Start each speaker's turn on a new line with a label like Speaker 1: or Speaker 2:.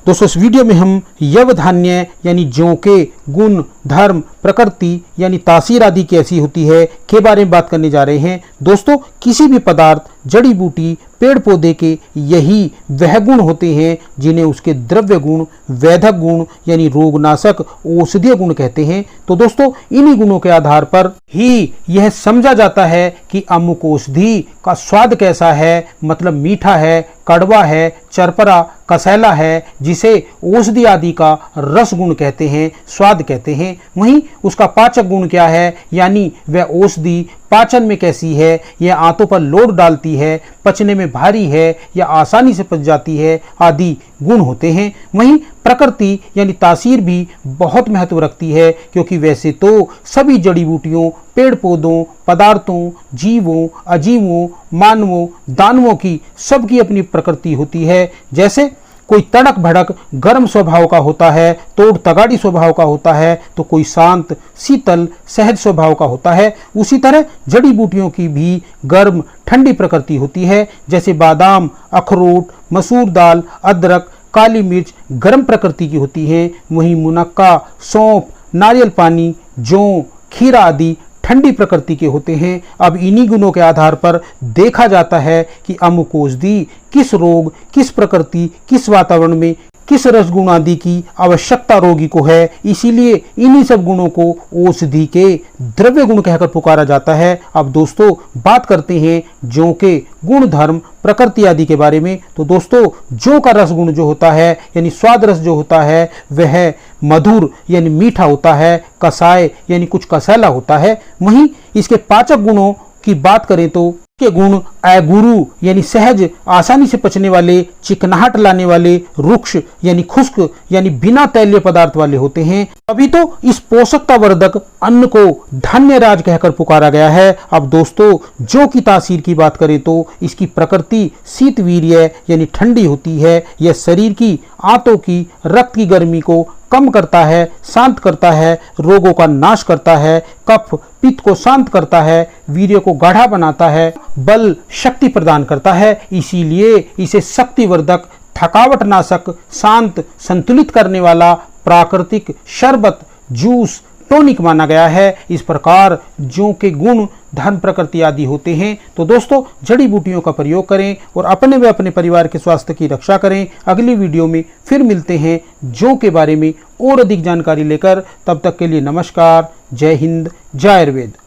Speaker 1: दोस्तों इस वीडियो में हम यवधान्य यानी जौ के गुण, धर्म, प्रकृति यानी तासीर आदि कैसी होती है के बारे में बात करने जा रहे हैं। दोस्तों किसी भी पदार्थ, जड़ी बूटी, पेड़ पौधे के यही वह गुण होते हैं जिन्हें उसके द्रव्य गुण, वैधक गुण यानी रोगनाशक, औषधीय गुण कहते हैं। तो दोस्तों इन्हीं गुणों के आधार पर ही यह समझा जाता है कि अमुक औषधि का स्वाद कैसा है, मतलब मीठा है, कड़वा है, चरपरा, कसैला है, जिसे औषधि आदि का रस गुण कहते हैं, स्वाद कहते हैं। वहीं उसका पाचक गुण क्या है, यानी वह औषधि पाचन में कैसी है, यह आंतों पर लोड डालती है, पचने में भारी है या आसानी से पच जाती है, आदि गुण होते हैं। वहीं प्रकृति यानी तासीर भी बहुत महत्व रखती है, क्योंकि वैसे तो सभी जड़ी बूटियों, पेड़ पौधों, पदार्थों, जीवों, अजीवों, मानवों, दानवों की सबकी अपनी प्रकृति होती है। जैसे कोई तड़क भड़क गर्म स्वभाव का होता है, तोड़ तगाड़ी स्वभाव का होता है, तो कोई शांत, शीतल, सहज स्वभाव का होता है। उसी तरह जड़ी बूटियों की भी गर्म, ठंडी प्रकृति होती है। जैसे बादाम, अखरोट, मसूर दाल, अदरक, काली मिर्च गर्म प्रकृति की होती है। वहीं मुनक्का, सौंफ, नारियल पानी, जौ, खीरा आदि ठंडी प्रकृति के होते हैं। अब इन्हीं गुणों के आधार पर देखा जाता है कि अमुक औषधि किस रोग, किस प्रकृति, किस वातावरण में, किस रसगुण आदि की आवश्यकता रोगी को है। इसीलिए इन्हीं सब गुणों को औषधि के द्रव्य गुण कहकर पुकारा जाता है। अब दोस्तों बात करते हैं जौ के गुण, धर्म, प्रकृति आदि के बारे में। तो दोस्तों जौ का रस गुण जो होता है यानी स्वाद रस जो होता है वह मधुर यानी मीठा होता है, कसाय यानी कुछ कसैला होता है। वहीं इसके पाचक गुणों की बात करें तो के गुण अगुरु यानी सहज, आसानी से पचने वाले, चिकनाहट लाने वाले, रुक्ष यानी खुश्क यानी बिना तैलीय पदार्थ वाले होते हैं। अभी तो इस पोषकता वर्धक अन्न को धन्य राज कहकर पुकारा गया है। अब दोस्तों जौ की तासीर की बात करें तो इसकी प्रकृति शीतवीर्य यानी ठंडी होती है। यह शरीर की आंतों की रक्त की गर्मी को कम करता है, शांत करता है, रोगों का नाश करता है, कफ पित्त को शांत करता है, वीर्य को गाढ़ा बनाता है, बल शक्ति प्रदान करता है। इसीलिए इसे शक्तिवर्धक, थकावट नाशक, शांत, संतुलित करने वाला प्राकृतिक शरबत, जूस, टॉनिक माना गया है। इस प्रकार जौ के गुण, धर्म, प्रकृति आदि होते हैं। तो दोस्तों जड़ी बूटियों का प्रयोग करें और अपने व अपने परिवार के स्वास्थ्य की रक्षा करें। अगली वीडियो में फिर मिलते हैं जौ के बारे में और अधिक जानकारी लेकर। तब तक के लिए नमस्कार, जय हिंद, जय आयुर्वेद।